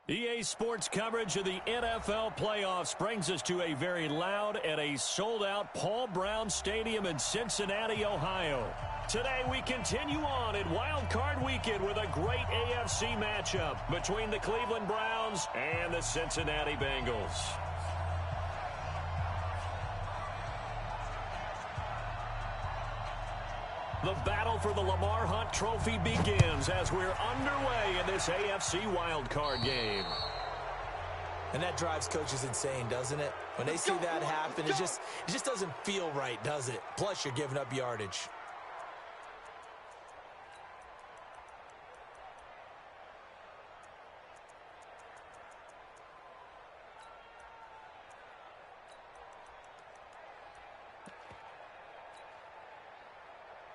EA Sports coverage of the NFL playoffs brings us to a very loud and a sold-out Paul Brown Stadium in Cincinnati, Ohio. Today we continue on in Wild Card Weekend with a great AFC matchup between the Cleveland Browns and the Cincinnati Bengals. The battle for the Lamar Hunt Trophy begins as we're underway in this AFC wildcard game. And that drives coaches insane, doesn't it? When they see that happen, it just doesn't feel right, does it? Plus, you're giving up yardage.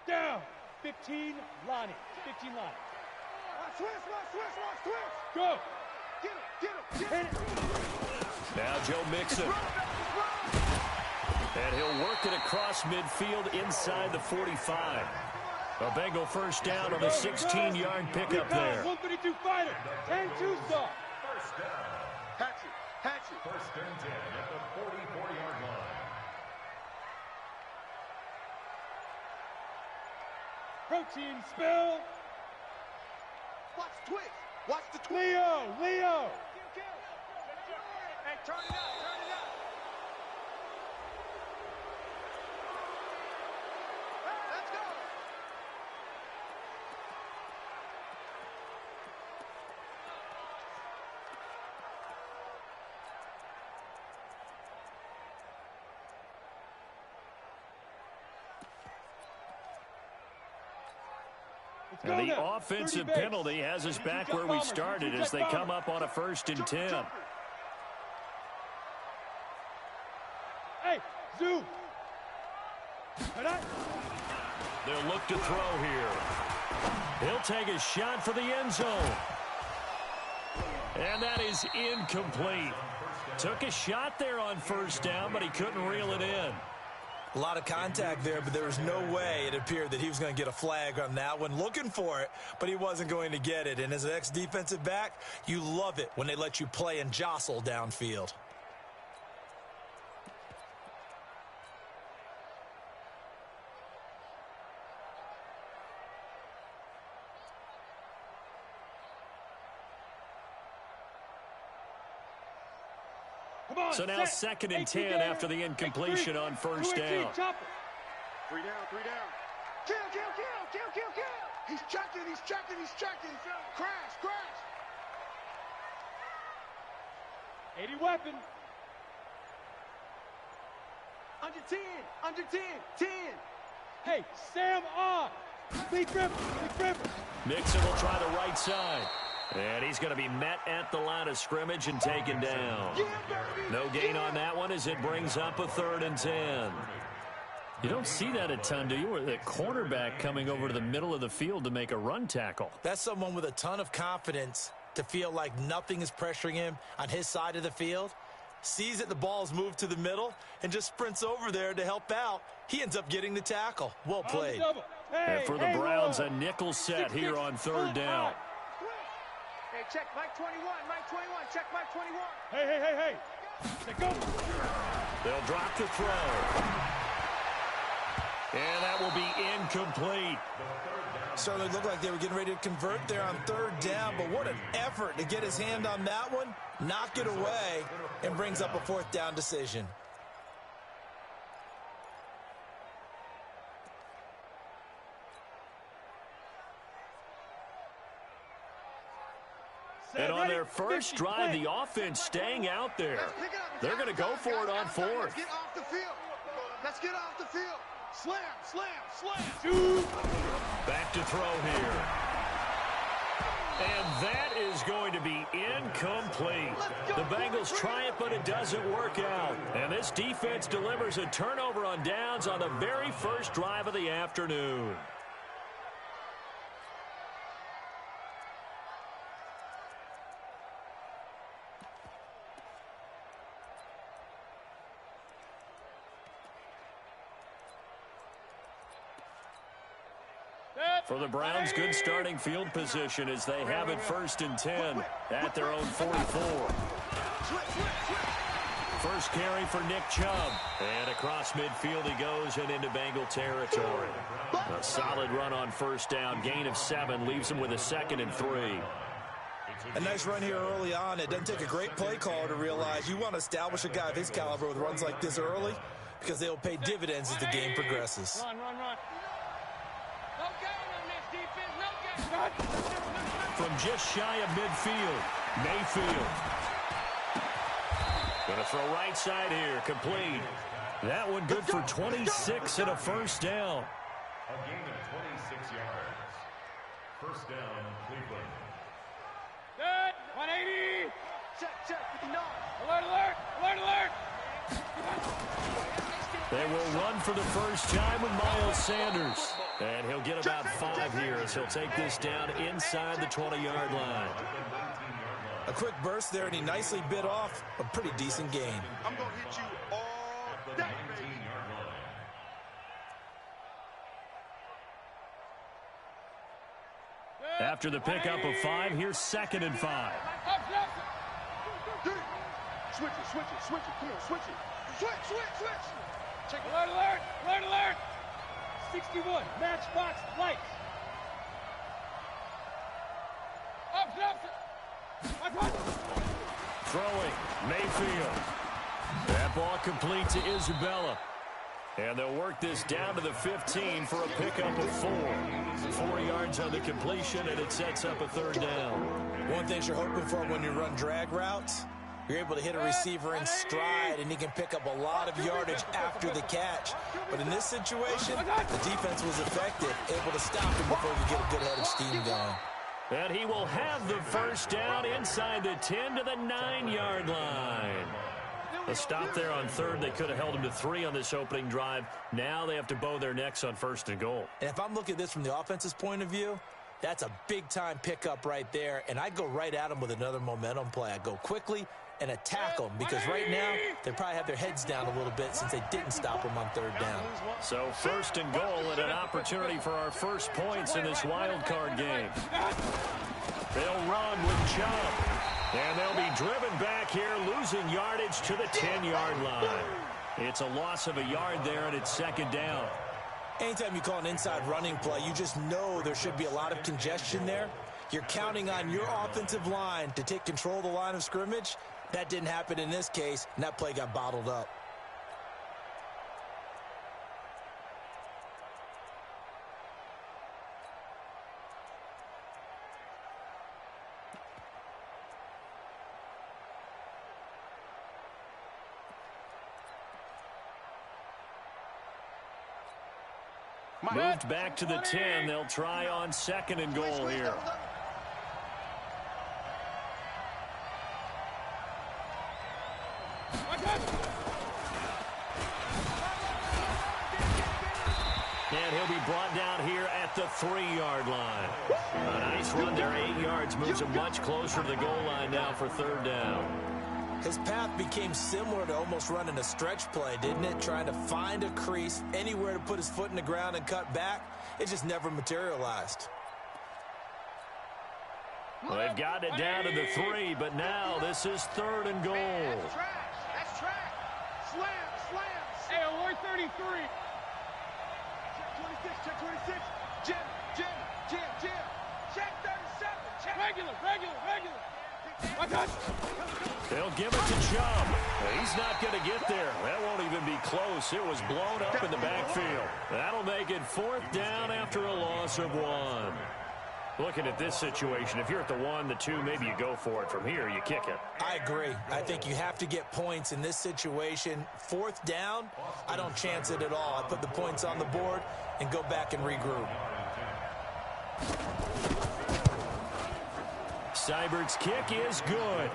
Down. 15, Lonnie. 15, Lonnie. Watch, twist. Go. Get him. Now Joe Mixon. And he'll work it across midfield inside the 45. A Bengal first down on the 16-yard pickup there. 132 fighter. 10-2 stop. First down. Hatchet. First and 10 at the 44-yard line. Protein spill. Watch the twist. Leo. Hey, turn it out. Let's go. And the offensive penalty has us back where we started as they come up on a 1st and 10. Hey, zoom. They'll look to throw here. He'll take a shot for the end zone. And that is incomplete. Took a shot there on 1st down, but he couldn't reel it in. A lot of contact there, but there was no way it appeared that he was going to get a flag on that one. Looking for it, but he wasn't going to get it. And as an ex-defensive back, you love it when they let you play and jostle downfield. So now 2nd and 10 after the incompletion on 1st down. 3 down. Kill. He's checking. Crash. 80 weapon. Under 10. Hey, Sam on. Big ripper. Mixon will try the right side. And he's going to be met at the line of scrimmage and taken down. No gain on that one as it brings up a 3rd and 10. You don't see that a ton, do you? Or the cornerback coming over to the middle of the field to make a run tackle. That's someone with a ton of confidence to feel like nothing is pressuring him on his side of the field. Sees that the ball's moved to the middle and just sprints over there to help out. He ends up getting the tackle. Well played. And for the Browns, a nickel set here on 3rd down. Hey, check Mike 21. Check Mike 21. Hey. Go. They'll drop the throw. And that will be incomplete. Certainly looked like they were getting ready to convert there on 3rd down, but what an effort to get his hand on that one, knock it away, and brings up a 4th down decision. And on their first drive, the offense staying out there. They're going to go for it on 4th. Let's get off the field. Slam. Back to throw here. And that is going to be incomplete. The Bengals try it, but it doesn't work out. And this defense delivers a turnover on downs on the very first drive of the afternoon. For the Browns, good starting field position as they have it 1st and 10 at their own 44. First carry for Nick Chubb. And across midfield he goes and into Bengal territory. A solid run on 1st down. Gain of 7 leaves him with a 2nd and 3. A nice run here early on. It doesn't take a great play caller to realize you want to establish a guy of his caliber with runs like this early because they'll pay dividends as the game progresses. Run. No gain on this defense. No gain. From just shy of midfield, Mayfield. Going to throw right side here, complete. That one good for 26 and a 1st down. A gain of 26 yards. 1st down, Cleveland. Good. 180. Check, 59. Alert. They will run for the first time with Miles Sanders. And he'll get about 5 here as he'll take this down inside the 20-yard line. A quick burst there, and he nicely bit off a pretty decent gain. I'm going to hit you all day. 19-yard line. After the pickup of 5, here's 2nd and 5. Switch it. Come on, switch it. Switch. Check alert. 61. Matchbox lights. Up. Throwing, Mayfield. That ball complete to Isabella. And they'll work this down to the 15 for a pickup of 4. 4 yards on the completion, and it sets up a 3rd down. One thing you're hoping for when you run drag routes, you're able to hit a receiver in stride, and he can pick up a lot of yardage after the catch. But in this situation, the defense was effective, able to stop him before he get a good head of steam going. And he will have the 1st down inside the 10 to the 9-yard line. A stop there on 3rd. They could have held him to 3 on this opening drive. Now they have to bow their necks on 1st and goal. And if I'm looking at this from the offense's point of view, that's a big-time pickup right there. And I'd go right at him with another momentum play. I'd go quickly and attack them because right now they probably have their heads down a little bit since they didn't stop them on 3rd down. So 1st and goal and an opportunity for our first points in this wild card game. They'll run with Chubb. And they'll be driven back here, losing yardage to the 10-yard line. It's a loss of a yard there, and it's 2nd down. Anytime you call an inside running play, you just know there should be a lot of congestion there. You're counting on your offensive line to take control of the line of scrimmage. That didn't happen in this case, and that play got bottled up. Moved back to the 10. They'll try on 2nd and goal here. And he'll be brought down here at the 3-yard line. A nice run there, 8 yards. Moves him much closer to the goal line now for 3rd down. His path became similar to almost running a stretch play, didn't it? Trying to find a crease, anywhere to put his foot in the ground and cut back. It just never materialized. Well, they've gotten it down to the 3, but now this is 3rd and goal. That's trash. Slam. Hey, alert 33. Check 26. Jim. Check 37. Check. Regular. They'll give it to Chubb. He's not going to get there. That won't even be close. It was blown up in the backfield. That'll make it 4th down after a loss of 1. Looking at this situation, if you're at the 1, the 2, maybe you go for it. From here, you kick it. I agree. I think you have to get points in this situation. 4th down, I don't chance it at all. I put the points on the board and go back and regroup. Seibert's kick is good.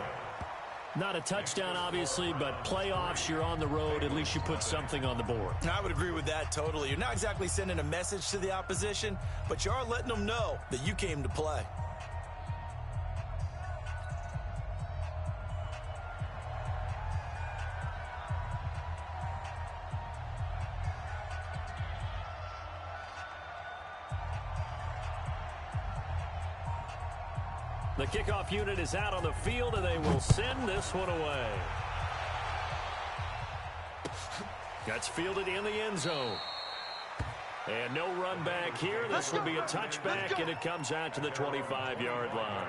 Not a touchdown, obviously, but playoffs, you're on the road. At least you put something on the board. I would agree with that totally. You're not exactly sending a message to the opposition, but you are letting them know that you came to play. The kickoff unit is out on the field, and they will send this one away. That's fielded in the end zone. And no run back here. This will be a touchback, and it comes out to the 25-yard line.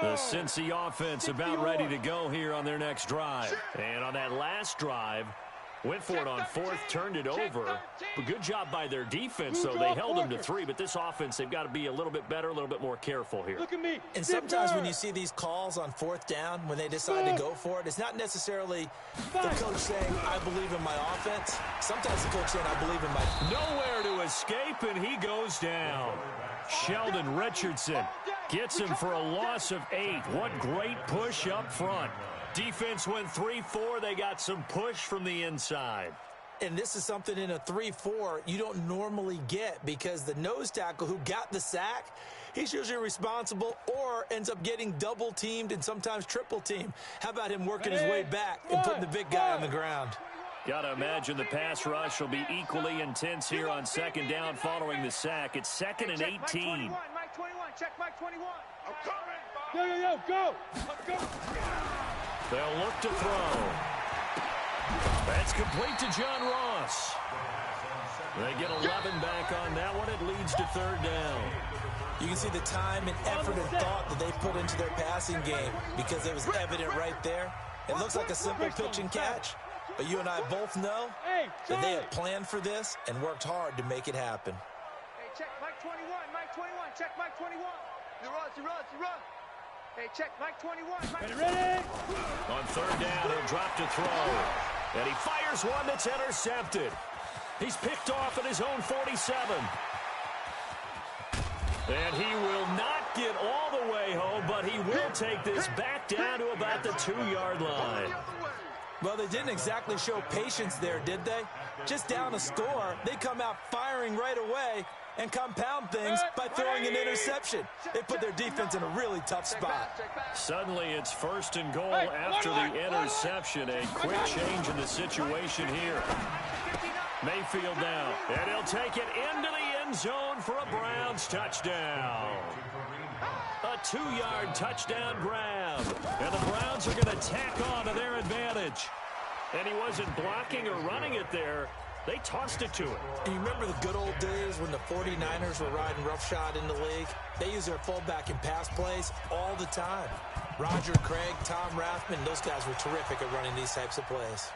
The Cincy offense about ready to go here on their next drive. And on that last drive, went for it on fourth, turned it over. But good job by their defense, though. They held them to 3, but this offense, they've got to be a little bit better, a little bit more careful here. Look at me. And sometimes when you see these calls on fourth down, when they decide to go for it, it's not necessarily the coach saying, I believe in my offense. Sometimes the coach saying, I believe in my... Nowhere to escape, and he goes down. Sheldon Richardson gets him for a loss of 8. What great push up front. Defense went 3-4. They got some push from the inside. And this is something in a 3-4 you don't normally get, because the nose tackle who got the sack, he's usually responsible or ends up getting double teamed and sometimes triple teamed. How about him working his way back and putting the big guy on the ground? Got to imagine the pass rush will be equally intense here on second down following the sack. It's second and 18. Mike 21, Mike 21, check Mike 21. I'm coming. Go. Let's go. They'll look to throw. That's complete to John Ross. They get 11 back on that one. It leads to third down. You can see the time and effort and thought that they put into their passing game, because it was evident right there. It looks like a simple pitch and catch, but you and I both know that they had planned for this and worked hard to make it happen. Hey, check Mike 21, Mike 21, check Mike 21. You run. Hey, check Mike 21, Mike. Ready? On third down, he'll drop to throw. And he fires one that's intercepted. He's picked off at his own 47. And he will not get all the way home, but he will take this back down to about the 2-yard line. Well, they didn't exactly show patience there, did they? Just down a score, they come out firing right away and compound things by throwing an interception. They put their defense in a really tough spot. Suddenly, it's first and goal after the interception. A quick change in the situation here. Mayfield now, and he'll take it into the end zone for a Browns touchdown. A 2-yard touchdown grab, and the Browns are going to tack on to their advantage. And he wasn't blocking or running it there. They tossed it to him. And you remember the good old days when the 49ers were riding roughshod in the league? They used their fullback in pass plays all the time. Roger Craig, Tom Rathman, those guys were terrific at running these types of plays.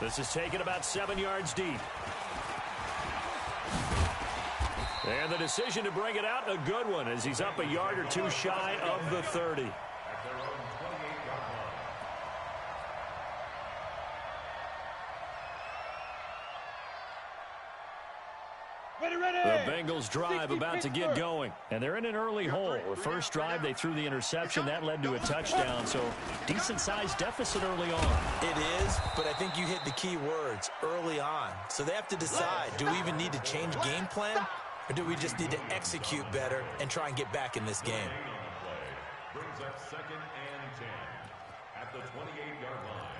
This is taken about 7 yards deep. And the decision to bring it out, a good one, as he's up a yard or two shy of the 30. The Bengals drive about to get going, and they're in an early hole. The first drive, they threw the interception. That led to a touchdown, so decent-sized deficit early on. It is, but I think you hit the key words, early on. So they have to decide, do we even need to change game plan, or do we just need to execute better and try and get back in this game? Brings up second and 10 at the 28-yard line.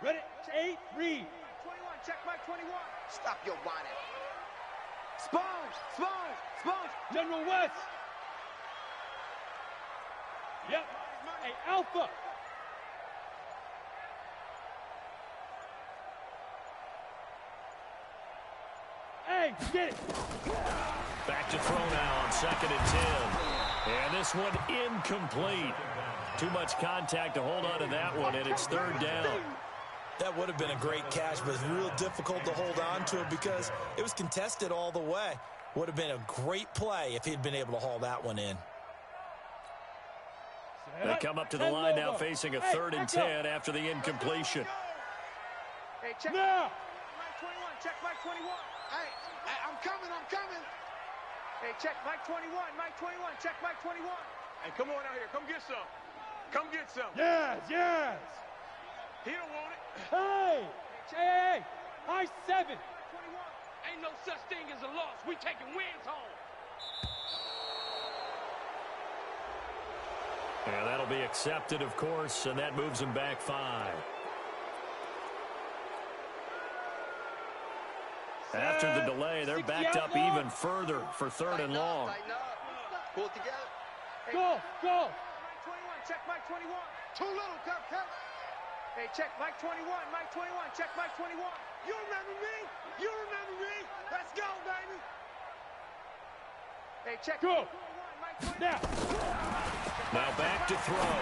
Ready? 8, read. 21, check Mike 21. Stop your whining. Sponge. General West. Yep. Hey, Alpha. Hey, get it. Back to throw now on second and 10. And this one incomplete. Too much contact to hold on to that one, and it's third down. That would have been a great catch, but it's real difficult to hold on to it because it was contested all the way. Would have been a great play if he'd been able to haul that one in. They come up to the line now facing a third and 10 after the incompletion. Hey, check Mike 21, check Mike 21. Hey, I'm coming. Hey, check Mike 21, check Mike 21. Hey, come on out here. Come get some. Yes. He don't want it. Hey, high 7. 21. Ain't no such thing as a loss. We taking wins home. And that'll be accepted, of course, and that moves him back 5. After the delay, they're backed up even further for 3rd and long. Pull it together. Go. Mike 21, check Mike 21. Too little, cut. Hey, check Mike 21, Mike 21, check Mike 21. You remember me? Let's go, baby. Hey, check Go. Mike 21, Mike 21. Now back to throw.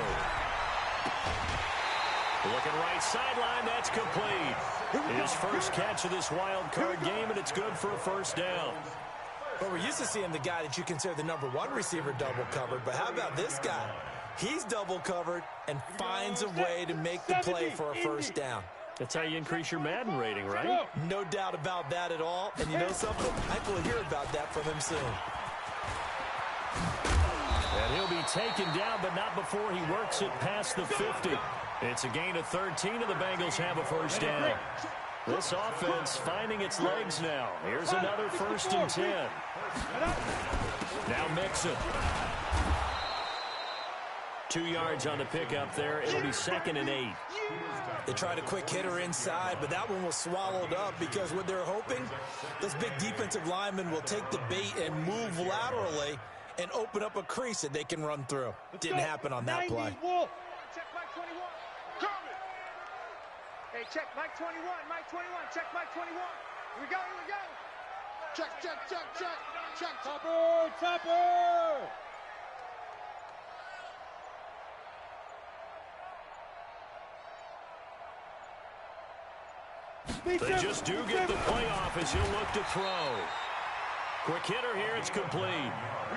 Looking right sideline, that's complete. His first catch of this wild card game, and it's good for a 1st down. Well, we're used to seeing the guy that you consider the #1 receiver double covered, but how about this guy? He's double covered and finds a way to make the play for a 1st down. That's how you increase your Madden rating, right? No doubt about that at all. And you know something? I think we'll hear about that from him soon. And he'll be taken down, but not before he works it past the 50. It's a gain of 13, and the Bengals have a 1st down. This offense finding its legs now. Here's another 1st and 10. Now Mixon. 2 yards on the pickup there. It'll be 2nd and 8. They tried a quick hitter inside, but that one was swallowed up because what they're hoping, those big defensive linemen will take the bait and move laterally and open up a crease that they can run through. Didn't happen on that play. Check Mike 21. Hey, check Mike 21, Mike 21, check Mike 21. Here we go. Check. Topper. They just do get the playoff as he'll look to throw. Quick hitter here, it's complete.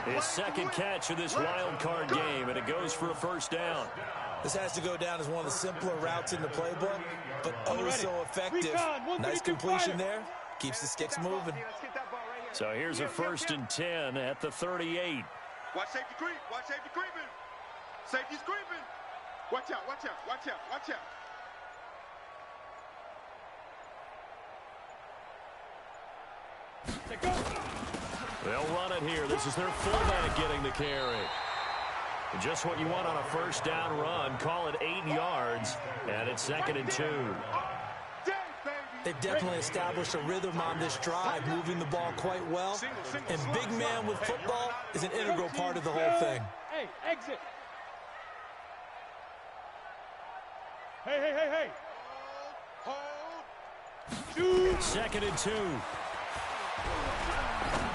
His 2nd catch of this wild card game, and it goes for a 1st down. This has to go down as one of the simpler routes in the playbook, but oh so effective. Nice completion there. Keeps the sticks moving. So here's a 1st and 10 at the 38. Watch safety creep. Safety's creeping. Watch out. They'll run it here. This is their fullback getting the carry. Just what you want on a 1st down run. Call it 8 yards, and it's 2nd and 2. They've definitely established a rhythm on this drive, moving the ball quite well. And big man with football is an integral part of the whole thing. Hey, exit. Hey. Hold. 2nd and 2.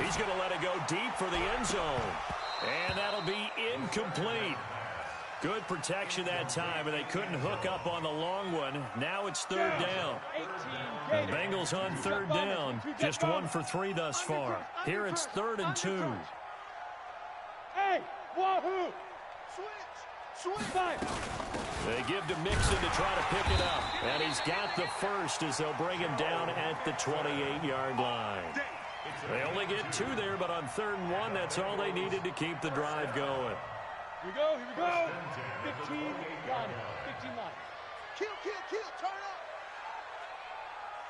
He's going to let it go deep for the end zone. And that'll be incomplete. Good protection that time, and they couldn't hook up on the long one. Now it's 3rd down. The Bengals on 3rd down. Just 1 for 3 thus far. Here it's 3rd and 2. Hey, wahoo! Switch. They give to Mixon to try to pick it up. And he's got the 1st as they'll bring him down at the 28-yard line. They only get 2 there, but on 3rd and 1, that's all they needed to keep the drive going. Here we go. 15 line. Kill, turn up.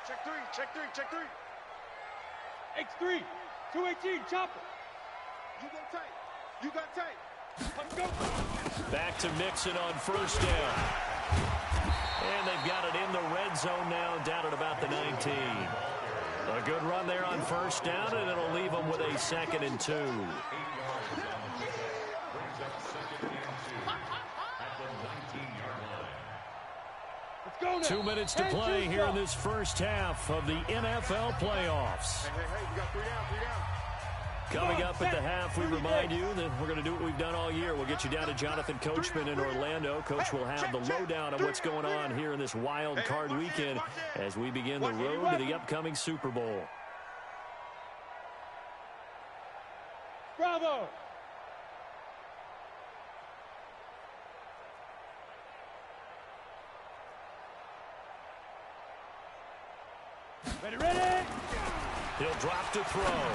Check 3. X3, 218, chopper. You got tight. Let's go. Back to Mixon on 1st down. And they've got it in the red zone now, down at about the 19. A good run there on 1st down, and it'll leave them with a 2nd and 2. Let's go now. 2 minutes to play here in this first half of the NFL playoffs. Hey, you got 3 down. Coming up at the half, we remind you that we're going to do what we've done all year. We'll get you down to Jonathan Coachman in Orlando. Coach will have the lowdown on what's going on here in this wild card weekend as we begin the road to the upcoming Super Bowl. Bravo. Ready. He'll drop to throw.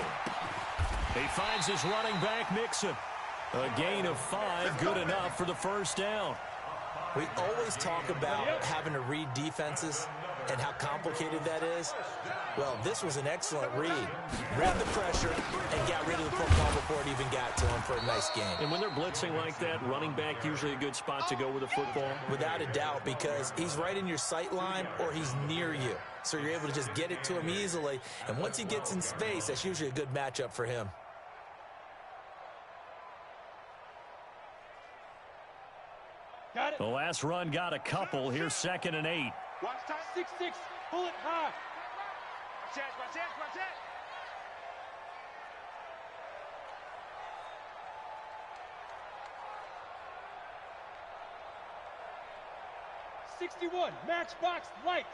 He finds his running back, Mixon. A gain of 5, good enough for the 1st down. We always talk about having to read defenses and how complicated that is. Well, this was an excellent read. Read the pressure and got rid of the football before it even got to him for a nice game. And when they're blitzing like that, running back usually a good spot to go with the football? Without a doubt, because he's right in your sight line or he's near you. So you're able to just get it to him easily. And once he gets in space, that's usually a good matchup for him. Got it. The last run got a couple. Here's 2nd and 8. Watch time. 6-6. Pull it high. Watch that, watch that, watch that. 61. Matchbox lights.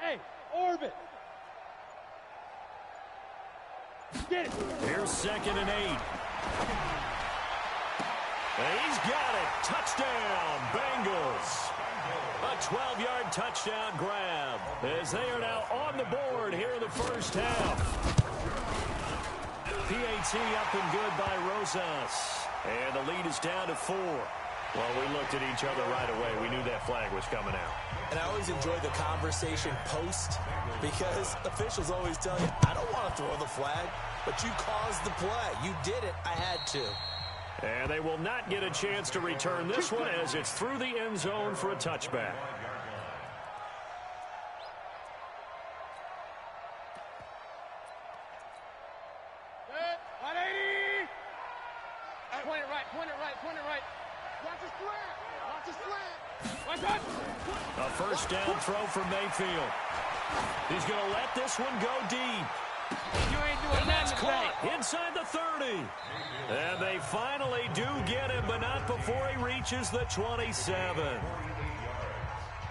Hey, orbit. Get it. Here's 2nd and 8. And he's got it. Touchdown, Bengals. A 12-yard touchdown grab as they are now on the board here in the first half. PAT up and good by Rosas. And the lead is down to 4. Well, we looked at each other right away. We knew that flag was coming out. And I always enjoy the conversation post because officials always tell you, I don't want to throw the flag, but you caused the play. You did it. I had to. And they will not get a chance to return this one as it's through the end zone for a touchback. Good. 180. Point it right, point it right, point it right. Watch the slant, watch the slant. Watch out. A first down throw for Mayfield. He's going to let this one go deep. You ain't doing And that's nothing caught inside the 30. And they finally do get him, but not before he reaches the 27.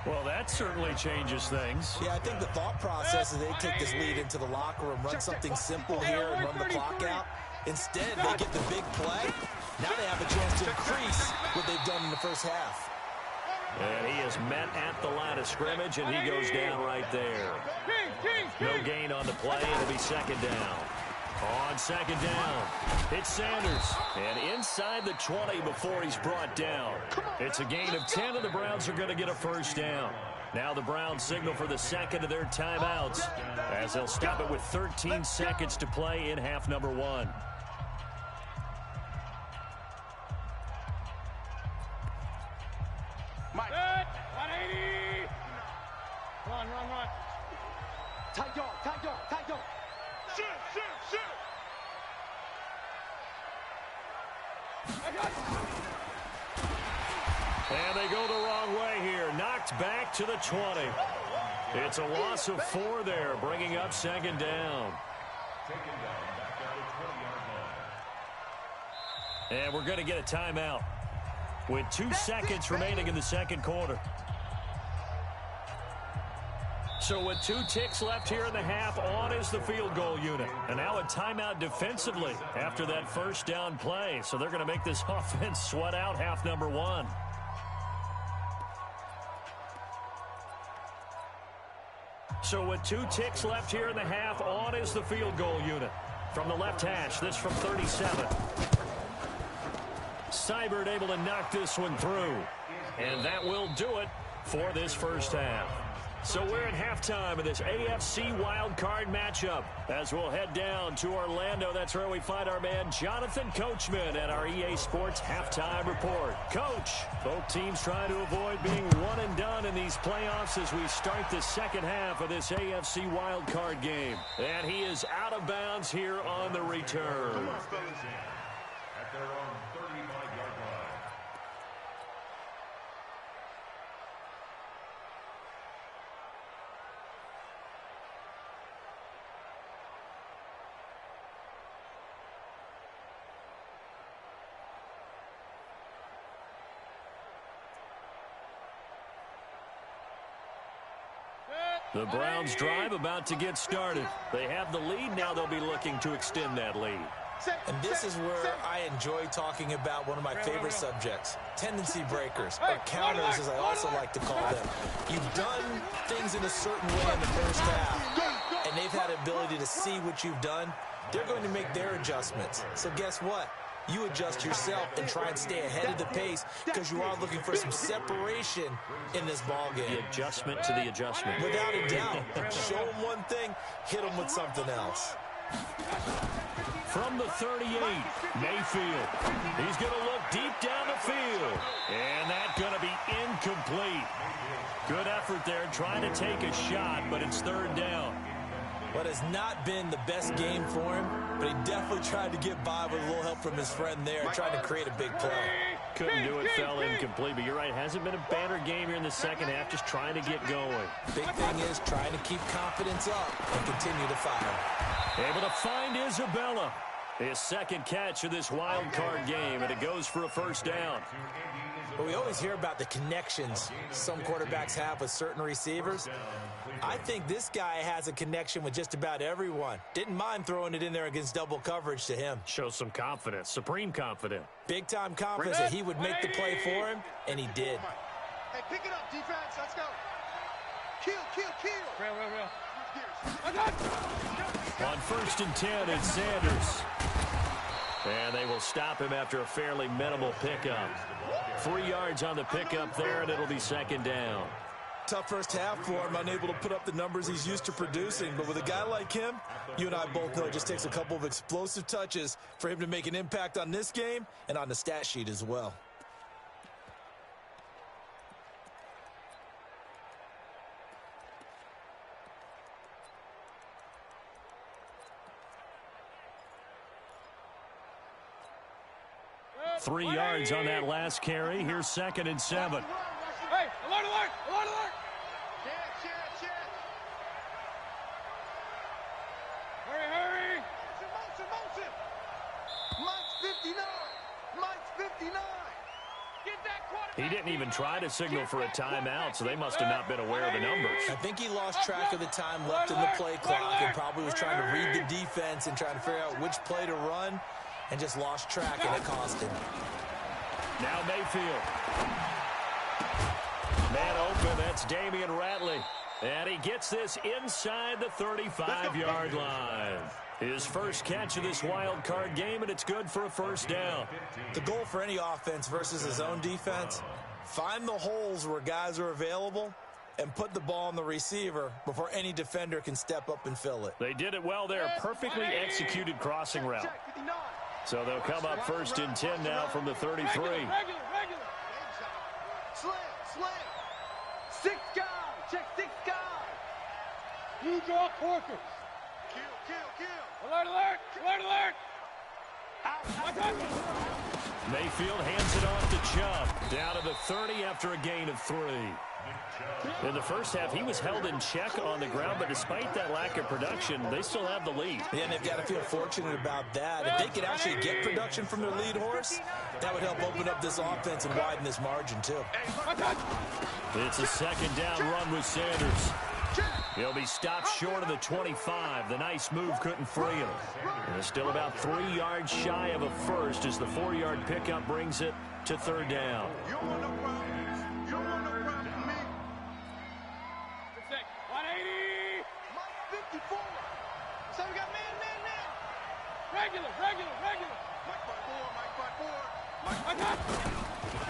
Well, that certainly changes things. Yeah, I think the thought process is they take this lead into the locker room, run something simple here and run the clock out. Instead, they get the big play. Now they have a chance to increase what they've done in the first half. And he is met at the line of scrimmage, and he goes down right there. No gain on the play. It'll be 2nd down. On 2nd down, it's Sanders. And inside the 20 before he's brought down. It's a gain of 10, and the Browns are going to get a first down. Now the Browns signal for the 2nd of their timeouts as they'll stop it with 13 seconds to play in half number 1. Mike. Good. 180. Run, run, run. Tight dog, tight dog, tight dog. Shoot, shoot, shoot. I got it. And they go the wrong way here. Knocked back to the 20. It's a loss of 4 there, bringing up 2nd down. And we're going to get a timeout with 2 seconds remaining in the 2nd quarter. So with 2 ticks left here in the half, on is the field goal unit. And now a timeout defensively after that first down play. So they're going to make this offense sweat out half number 1. So with 2 ticks left here in the half, on is the field goal unit. From the left hash, this from 37. Seibert able to knock this one through. And that will do it for this first half. So we're at halftime of this AFC wildcard matchup. As we'll head down to Orlando, that's where we find our man Jonathan Coachman at our EA Sports Halftime Report. Coach, both teams trying to avoid being one and done in these playoffs as we start the second half of this AFC wildcard game. And he is out of bounds here on the return. At their own 35-yard line. The Browns drive about to get started. They have the lead. Now they'll be looking to extend that lead. And this is where I enjoy talking about one of my favorite subjects, tendency breakers, or counters as I also like to call them. You've done things in a certain way in the first half, and they've had the ability to see what you've done. They're going to make their adjustments. So guess what? you adjust yourself and try and stay ahead of the pace because you are looking for some separation in this ball game. The adjustment to the adjustment. Without a doubt. Show them one thing, hit them with something else. From the 38, Mayfield. He's going to look deep down the field. And that's going to be incomplete. Good effort there trying to take a shot, but it's third down. What has not been the best game for him, but he definitely tried to get by with a little help from his friend there, trying to create a big play. Couldn't do it, fell incomplete, but you're right, hasn't been a banner game here in the second half, just trying to get going. Big thing is trying to keep confidence up and continue to fire. Able to find Isabella. His second catch of this wild card game, and it goes for a first down. But we always hear about the connections some quarterbacks have with certain receivers. I think this guy has a connection with just about everyone. Didn't mind throwing it in there against double coverage to him. Shows some confidence, supreme confidence. Big-time confidence that he would make the play for him, and he did. Hey, pick it up, defense. Let's go. Kill. Real. On 1st and 10, it's Sanders. And they will stop him after a fairly minimal pickup. 3 yards on the pickup there, and it'll be second down. Tough first half for him, unable to put up the numbers he's used to producing. But with a guy like him, you and I both know it just takes a couple of explosive touches for him to make an impact on this game and on the stat sheet as well. Good. 3 yards on that last carry. Here's 2nd and 7. Hey, alert! Check. Hurry! Motion. Mike's 59. Get that quarterback. He didn't even try to signal for a timeout, so they must have not been aware of the numbers. I think he lost track of the time left in the play clock and probably was trying to read the defense and trying to figure out which play to run and just lost track, and it cost him. Now Mayfield. Man open, that's Damian Ratley. And he gets this inside the 35-yard line. His first catch of this wild card game, and it's good for a first down. The goal for any offense versus his own defense, find the holes where guys are available and put the ball on the receiver before any defender can step up and fill it. They did it well there. Perfectly executed crossing route. So they'll come up 1st and 10 now from the 33. Regular. Slam. 6 guys. Check 6 guys. You draw Corker. Kill. Alert! Mayfield hands it off to Chubb. Down to the 30 after a gain of 3. In the first half, he was held in check on the ground, but despite that lack of production, they still have the lead. Yeah, and they've got to feel fortunate about that. If they could actually get production from their lead horse, that would help open up this offense and widen this margin, too. It's a second down run with Sanders. He'll be stopped short of the 25. The nice move couldn't free him. And it's still about 3 yards shy of a first as the 4-yard pickup brings it to 3rd down. You don't want no problems. from me. 180. Mike 54. So we got man. Regular. Mike by 4.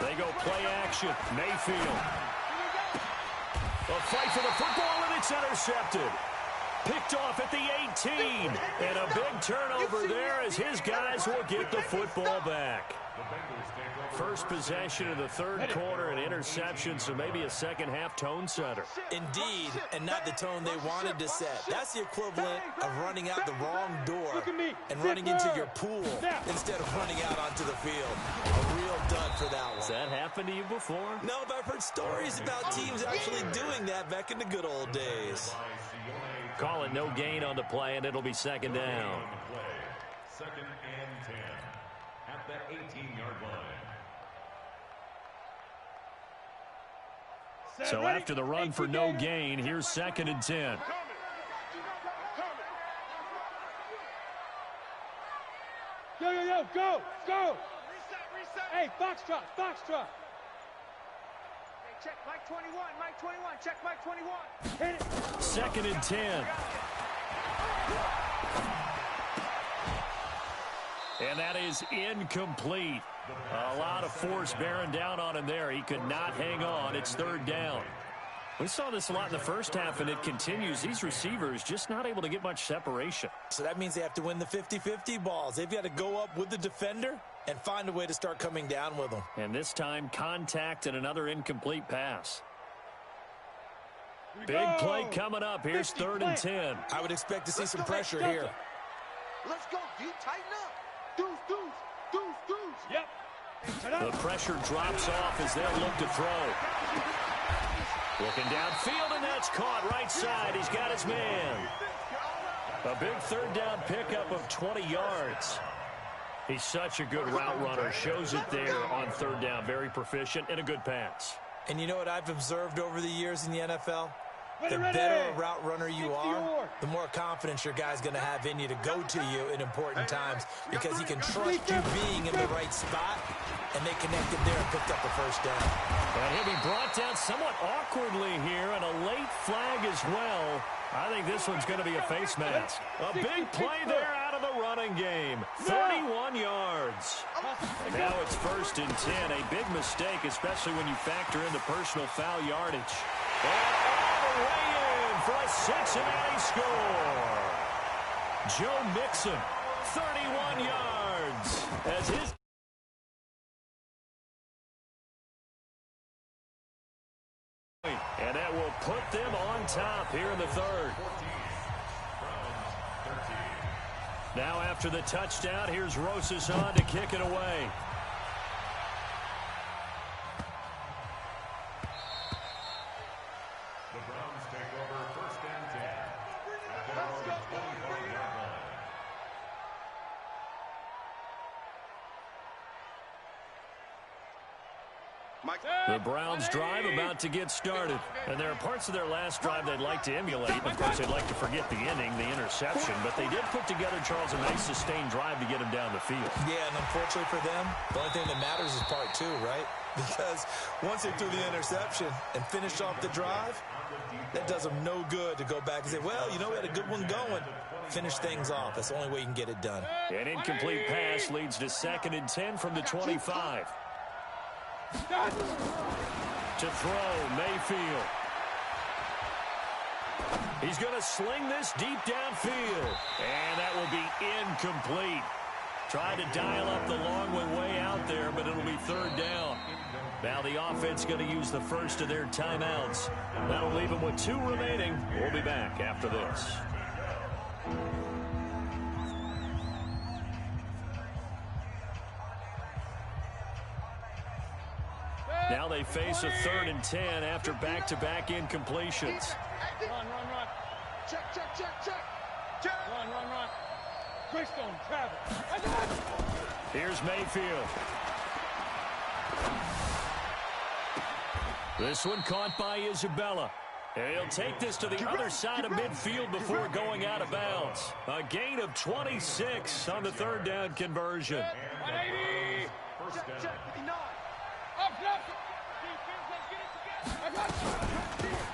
They go play action. Mayfield. A fight for the football, and it's intercepted. Picked off at the 18. And a big turnover there as his guys will get the football back. First possession of the 3rd quarter, an interception, so maybe a second-half tone setter. Indeed, and not the tone they wanted to set. That's the equivalent of running out the wrong door and running into your pool instead of running out onto the field. A real dud for that one. Has that happened to you before? No, but I've heard stories about teams actually doing that back in the good old days. Call it no gain on the play, and it'll be second down. 2nd and 10 at the 18-yard line. So after the run for no gain, here's 2nd and 10. Yo, go! Reset. Hey, Foxtrot! Hey, check Mike 21. Check Mike 21. Hit it! 2nd and 10. And that is incomplete. A lot of force bearing down on him there. He could not hang on. It's third down. We saw this a lot in the first half, and it continues. These receivers just not able to get much separation. So that means they have to win the 50-50 balls. They've got to go up with the defender and find a way to start coming down with them. And this time, contact and another incomplete pass. Big play coming up. Here's 3rd and 10. I would expect to see some pressure here. Let's go, dude. Tighten up. Deuce. Yep. The pressure drops off as they'll look to throw. Looking downfield, and that's caught right side. He's got his man. A big 3rd down pickup of 20 yards. He's such a good route runner. Shows it there on 3rd down. Very proficient and a good pass. And you know what I've observed over the years in the NFL? The better a route runner you are, the more confidence your guy's going to have in you to go to you in important times because he can trust you being in the right spot, and they connected there and picked up the 1st down. And he'll be brought down somewhat awkwardly here, and a late flag as well. I think this one's going to be a face mask. A big play there out of the running game. 31 yards. Now it's 1st and 10. A big mistake, especially when you factor in the personal foul yardage. And all the way in for a Cincinnati score. Joe Mixon, 31 yards as his... And that will put them on top here in the 3rd. Now after the touchdown, here's Rosas on to kick it away. The Browns take over 1st and 10 at their own 25-yard line. The Browns drive about to get started. And there are parts of their last drive they'd like to emulate. Of course, they'd like to forget the ending, the interception. But they did put together, Charles, a nice sustained drive to get him down the field. Yeah, and unfortunately for them, the only thing that matters is part 2, right? Because once they threw the interception and finished off the drive, that does them no good to go back and say, well, you know, we had a good one going. Finish things off. That's the only way you can get it done. An incomplete pass leads to 2nd and 10 from the 25. To throw, Mayfield. He's going to sling this deep downfield. And that will be incomplete. Tried to dial up the long way out there, but it'll be 3rd down. Now the offense going to use the first of their timeouts. That'll leave them with 2 remaining. We'll be back after this. Now they face a 3rd and 10 after back-to-back incompletions. Run. Check. Run. Greystone, travel. Here's Mayfield. This one caught by Isabella. And he'll take this to the other side of midfield before going out of bounds. A gain of 26 on the 3rd down conversion. 180. Check. Up. Defense, let's get it together.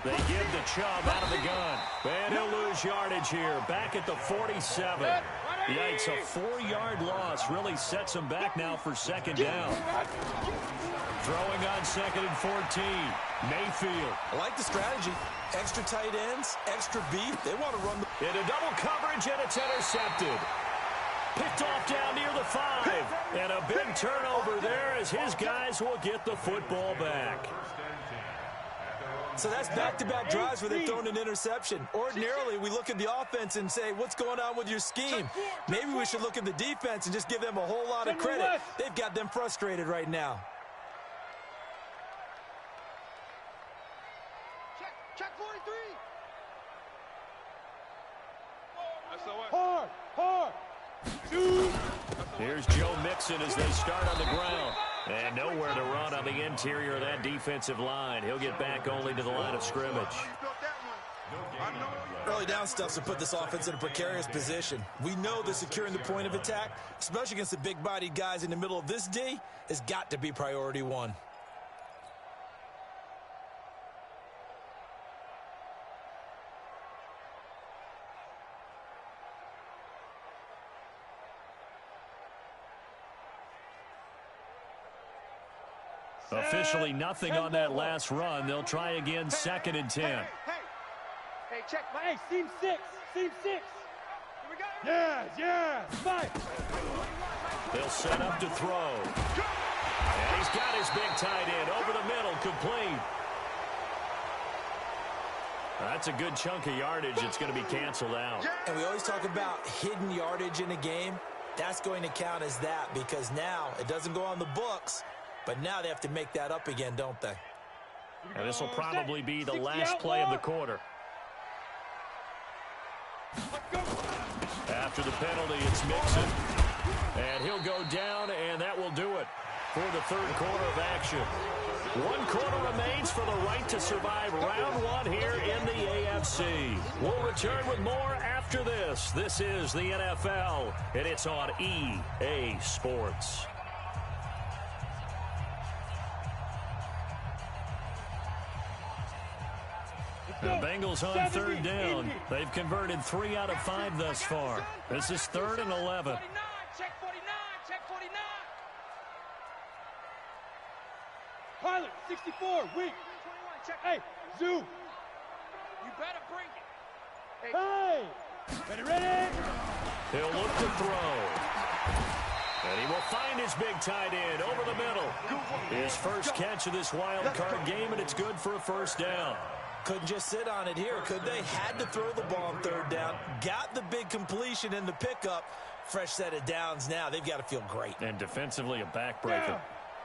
They give the Chubb out of the gun. And he'll lose yardage here. Back at the 47. Yikes, a 4-yard loss really sets him back now for 2nd down. Throwing on 2nd and 14. Mayfield. I like the strategy. Extra tight ends, extra beef. They want to run the... Into double coverage, and it's intercepted. Picked off down near the 5. And a big turnover there as his guys will get the football back. So that's back-to-back drives where they've thrown an interception. Ordinarily, we look at the offense and say, what's going on with your scheme? Maybe we should look at the defense and just give them a whole lot of credit. They've got them frustrated right now. Check 43. Hard. Shoot. Here's Joe Mixon as they start on the ground. And nowhere to run on the interior of that defensive line. He'll get back only to the line of scrimmage. Early down stuffs will put this offense in a precarious position. We know that securing the point of attack, especially against the big-bodied guys in the middle of this D, has got to be priority 1. Officially nothing on that last run. They'll try again, 2nd and 10. Hey, check. Hey, seam 6. Seam 6. Here we go. Yes. 5. They'll set up to throw. And he's got his big tight end over the middle, complete. That's a good chunk of yardage. It's going to be canceled out. And we always talk about hidden yardage in a game. That's going to count as that because now it doesn't go on the books, but now they have to make that up again, don't they? And this will probably be the last play of the quarter. After the penalty, it's Mixon. And he'll go down, and that will do it for the 3rd quarter of action. 1 quarter remains for the right to survive round 1 here in the AFC. We'll return with more after this. This is the NFL, and it's on EA Sports. The Bengals on 3rd down. They've converted 3 out of 5 thus far. This is 3rd and 11. Check 49. Check 49. Pilot, 64. Weak. Hey, Zoo. You better bring it. Hey. Ready. He'll look to throw. And he will find his big tight end over the middle. His first catch of this wild card game, and it's good for a 1st down. Couldn't just sit on it here, could they? Had to throw the ball on 3rd down. Got the big completion in the pickup. Fresh set of downs now. They've got to feel great. And defensively, a backbreaker.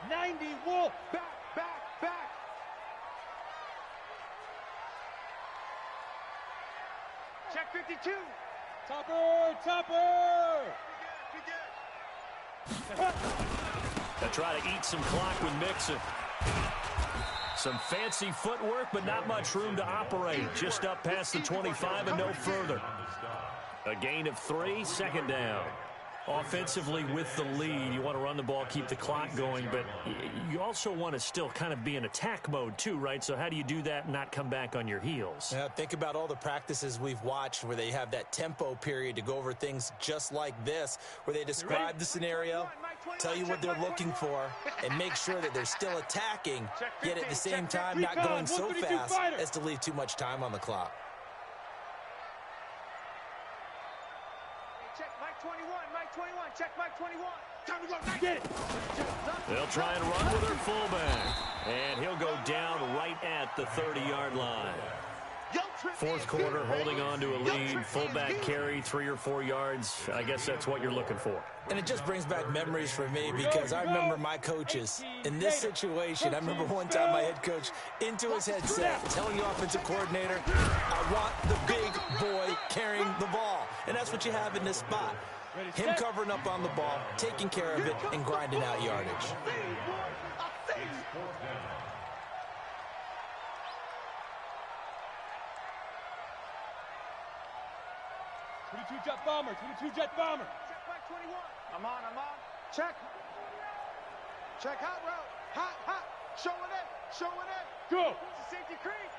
90 Wolf. Back. Check 52. Topper. They'll try to eat some clock with Mixon. Some fancy footwork, but not much room to operate. Just up past the 25 and no further. A gain of 3, 2nd down. Offensively with the lead, you want to run the ball, keep the clock going, but you also want to still kind of be in attack mode too, right? So how do you do that and not come back on your heels? Yeah, think about all the practices we've watched where they have that tempo period to go over things just like this, where they describe the scenario, tell you what they're looking for, and make sure that they're still attacking, yet at the same time not going so fast as to leave too much time on the clock. Check Mike 21. Mike 21. Check Mike 21. Time to go. Get it. They'll try and run with their fullback. And he'll go down right at the 30-yard line. 4th quarter, holding on to a lead. Fullback carry, 3 or 4 yards. I guess that's what you're looking for. And it just brings back memories for me because I remember my coaches in this situation. I remember one time my head coach into his headset telling the offensive coordinator, I want the big boy carrying the ball. And that's what you have in this spot. Him covering up on the ball, taking care of it, and grinding out yardage. 22 jet bomber. 22 jet bomber. Check Mike 21. I'm on. Check. Check hot route. Hot. Showing it. Go. It's a safety creep.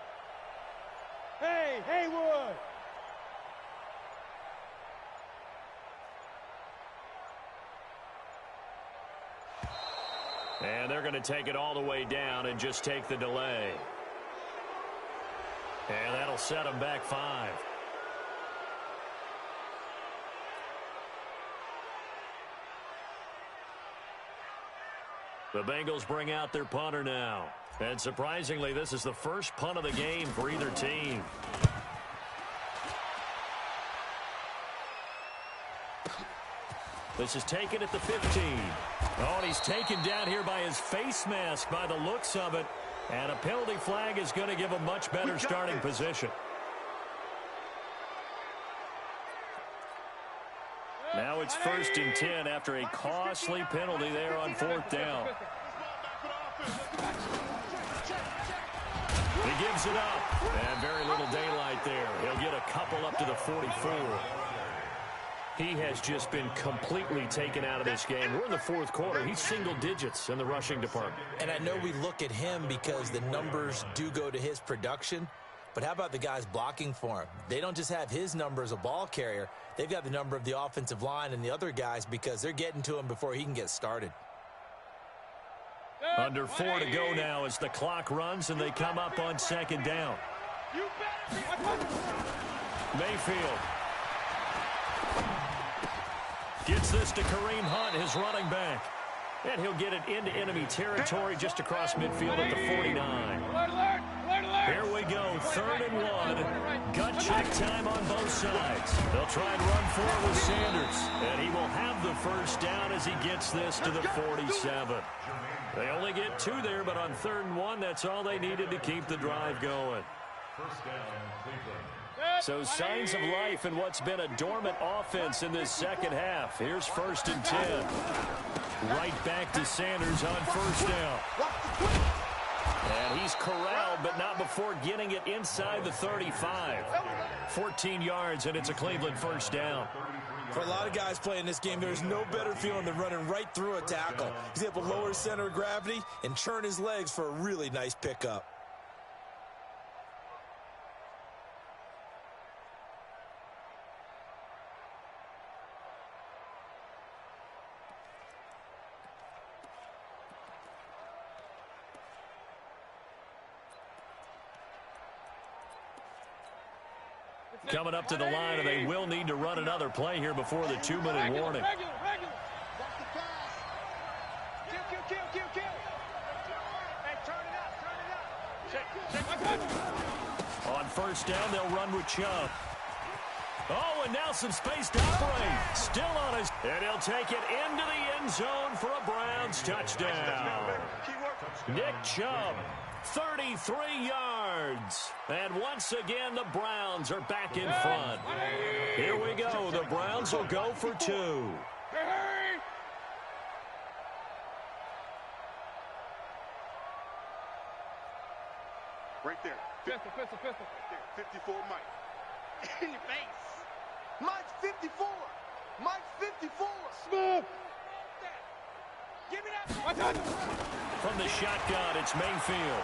Hey, Haywood. And they're going to take it all the way down and just take the delay. And that'll set them back 5. The Bengals bring out their punter now. And surprisingly, this is the first punt of the game for either team. This is taken at the 15. Oh, and he's taken down here by his face mask by the looks of it. And a penalty flag is going to give a much better starting position. Now it's 1st and 10 after a costly penalty there on 4th down. He gives it up. And very little daylight there. He'll get a couple up to the 44. He has just been completely taken out of this game. We're in the 4th quarter. He's single digits in the rushing department. And I know we look at him because the numbers do go to his production. But how about the guys blocking for him? They don't just have his number as a ball carrier. They've got the number of the offensive line and the other guys because they're getting to him before he can get started. Under 4 to go now as the clock runs and they come up on second down. Mayfield gets this to Kareem Hunt, his running back. And he'll get it into enemy territory just across midfield at the 49. Here we go, 3rd and 1. Gut check time on both sides. They'll try and run for it with Sanders. And he will have the first down as he gets this to the 47. They only get 2 there, but on 3rd and 1, that's all they needed to keep the drive going. First down, Cleveland. So signs of life in what's been a dormant offense in this second half. Here's 1st and 10. Right back to Sanders on 1st down. And he's corralled, but not before getting it inside the 35. 14 yards, and it's a Cleveland 1st down. For a lot of guys playing this game, there's no better feeling than running right through a tackle. He's able to lower his center of gravity and churn his legs for a really nice pickup. Coming up to the line, and they will need to run another play here before the 2-minute warning. On 1st down, they'll run with Chubb. Oh, and now some space to operate. Still on his... And he'll take it into the end zone for a Browns touchdown. Nick Chubb, 33 yards. And once again, the Browns are back in front. Here we go. The Browns will go for 2. Right there. Pistol. 54, Mike. In your face. Mike's 54. Mike's 54. Smooth. Give me that. From the shotgun, it's Mayfield.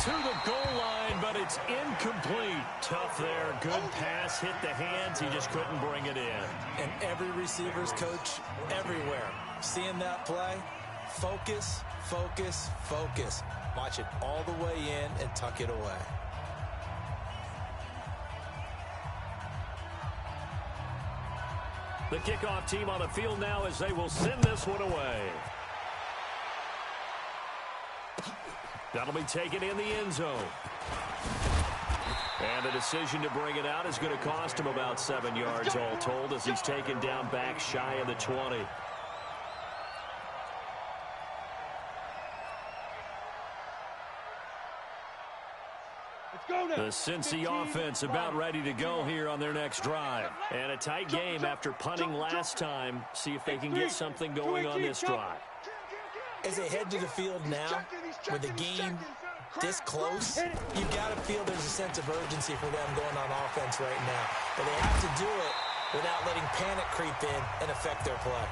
To the goal line, but it's incomplete. Tough there. Good pass. Hit the hands. He just couldn't bring it in. And every receiver's coach everywhere. Seeing that play, focus, focus, focus. Watch it all the way in and tuck it away. The kickoff team on the field now as they will send this one away. That'll be taken in the end zone. And the decision to bring it out is going to cost him about 7 yards all told as he's taken down back shy of the 20. The Cincy offense about ready to go here on their next drive. And a tight game after punting last time. See if they can get something going on this drive. As they head to the field now, with the game this close, you've got to feel there's a sense of urgency for them going on offense right now. But they have to do it without letting panic creep in and affect their play.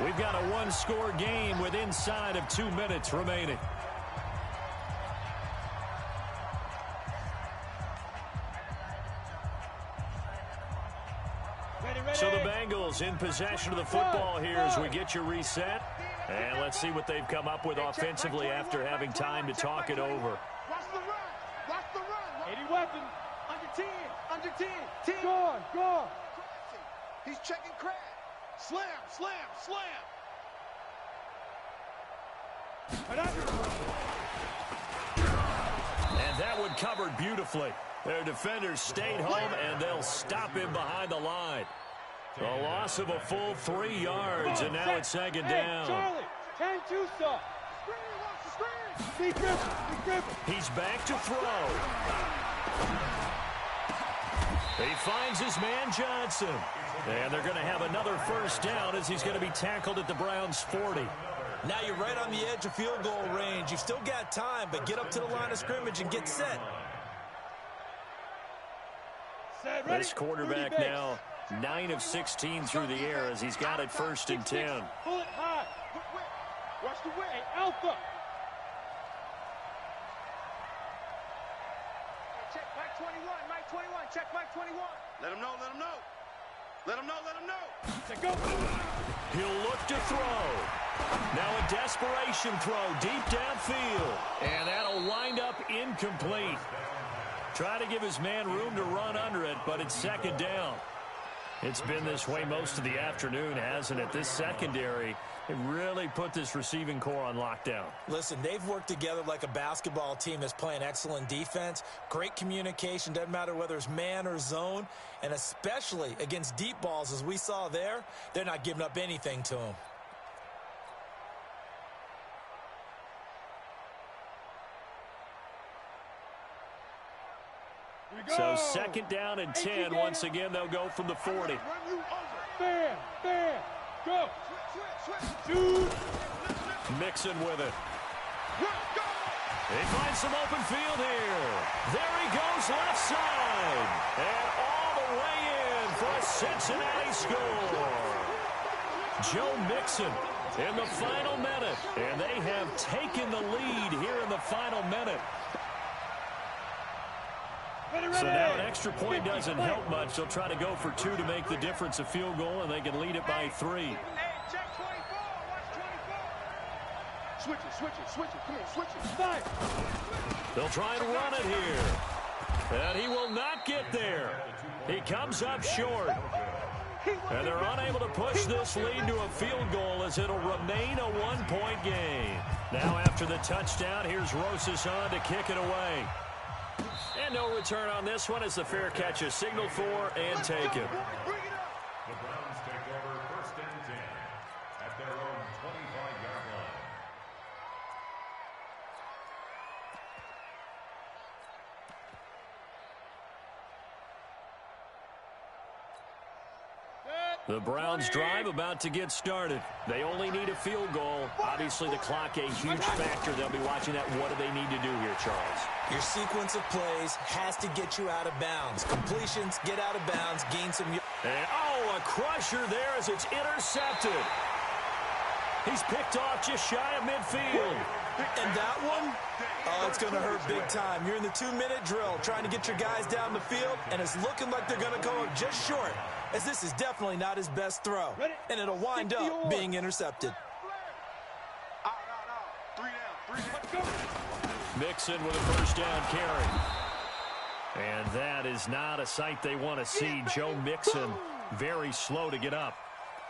We've got a one-score game with inside of 2 minutes remaining. So the Bengals in possession of the football here as we get you reset. And let's see what they've come up with offensively after having time to talk it over. Watch the run. Watch the run. 80 weapon. Under 10. 10. Gone. He's checking crack. Slam. And that one covered beautifully. Their defenders stayed home, and they'll stop him behind the line. A loss of a full 3 yards, and now it's second down. Charlie, 10-2 stop. Steve Griffin. He's back to throw. He finds his man Johnson. And they're going to have another first down as he's going to be tackled at the Browns' 40. Now you're right on the edge of field goal range. You've still got time, but get up to the line of scrimmage and get set. This quarterback now 9 of 16 through the air as he's got it 1st and 10. Pull it high. Watch the way. Hey, Alpha. Check Mike 21. Check Mike 21. Let him know. Go. He'll look to throw. Now a desperation throw deep downfield. And that'll wind up incomplete. Try to give his man room to run under it, but it's second down. It's been this way most of the afternoon, hasn't it? This secondary, it really put this receiving core on lockdown. Listen, they've worked together like a basketball team that's playing excellent defense. Great communication, doesn't matter whether it's man or zone. And especially against deep balls, as we saw there, they're not giving up anything to them. So second down and 10. Once again, they'll go from the 40. Bam, bam, go. Shoot. Mixon with it. He finds some open field here. There he goes left side. And all the way in for a Cincinnati score. Joe Mixon in the final minute. And they have taken the lead here in the final minute. So now an extra point doesn't help much. They'll try to go for 2 to make the difference a field goal, and they can lead it by 3. Hey, check 24. Watch 24. Switch it. Come on, switch it. They'll try and run it here. And he will not get there. He comes up short. And they're unable to push this lead to a field goal as it'll remain a 1-point game. Now after the touchdown, here's Rosas on to kick it away. And no return on this one as the fair catch is signaled for and taken. The Browns take over first and 10 at their own 25-yard line. The Browns drive about to get started. They only need a field goal. Obviously, the clock a huge factor. They'll be watching that. What do they need to do here, Charles? Your sequence of plays has to get you out of bounds. Completions, get out of bounds, gain some... And, a crusher there as it's intercepted. He's picked off just shy of midfield. And that one, it's going to hurt big time. You're in the 2-minute drill trying to get your guys down the field, and it's looking like they're going to come up just short, as this is definitely not his best throw. And it'll wind up being intercepted. Out. 3 down. Mixon with a first down carry. And that is not a sight they want to see. Joe Mixon very slow to get up.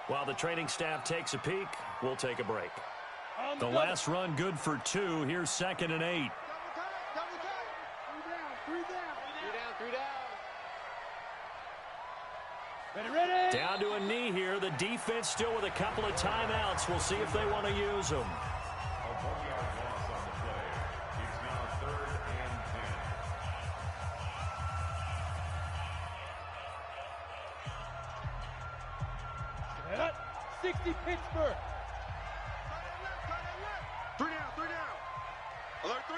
While the training staff takes a peek, we'll take a break. The last run good for 2. Here's second and 8. Double tight. Ready. Down to a knee here. The defense still with a couple of timeouts. We'll see if they want to use them. A 1-yard loss on the play. It's now third and 10. 60 Pittsburgh. 3 down. Alert 3.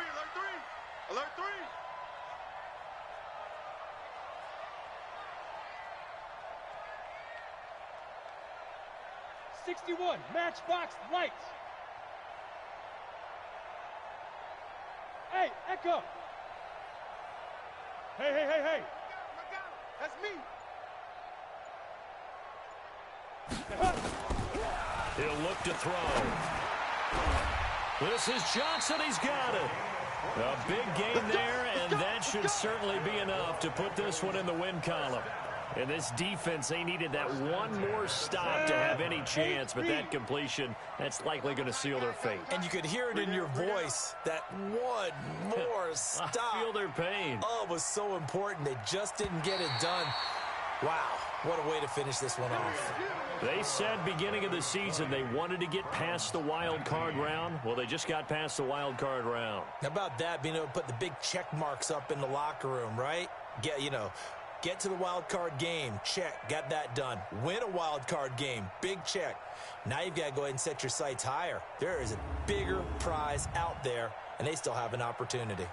61, Matchbox Lights. Hey, Echo. Hey. That's me. He'll look to throw. This is Johnson. He's got it. A big gain there, and that should certainly be enough to put this one in the win column. And this defense, they needed that one more stop to have any chance, but that completion, that's likely going to seal their fate. And you could hear it in your voice, that one more stop. I feel their pain. Oh, it was so important. They just didn't get it done. Wow, what a way to finish this one off. They said beginning of the season they wanted to get past the wild card round. Well, they just got past the wild card round. How about that, being able to put the big check marks up in the locker room, right? Get to the wild card game, check, got that done. Win a wild card game, big check. Now you've got to go ahead and set your sights higher. There is a bigger prize out there, and they still have an opportunity.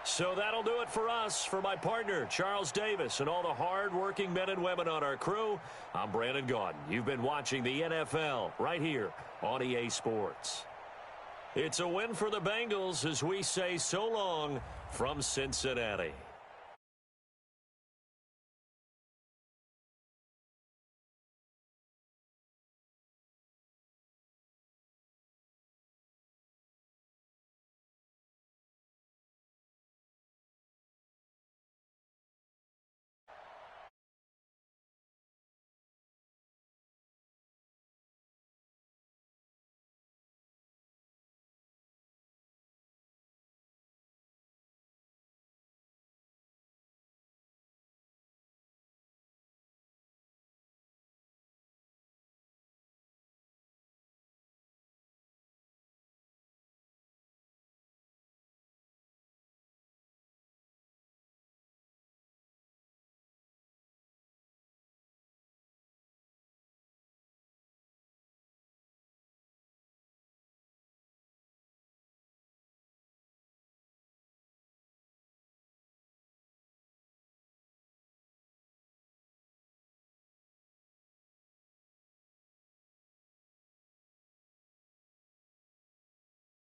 So that'll do it for us. For my partner, Charles Davis, and all the hard-working men and women on our crew, I'm Brandon Gaudin. You've been watching the NFL right here on EA Sports. It's a win for the Bengals as we say so long from Cincinnati.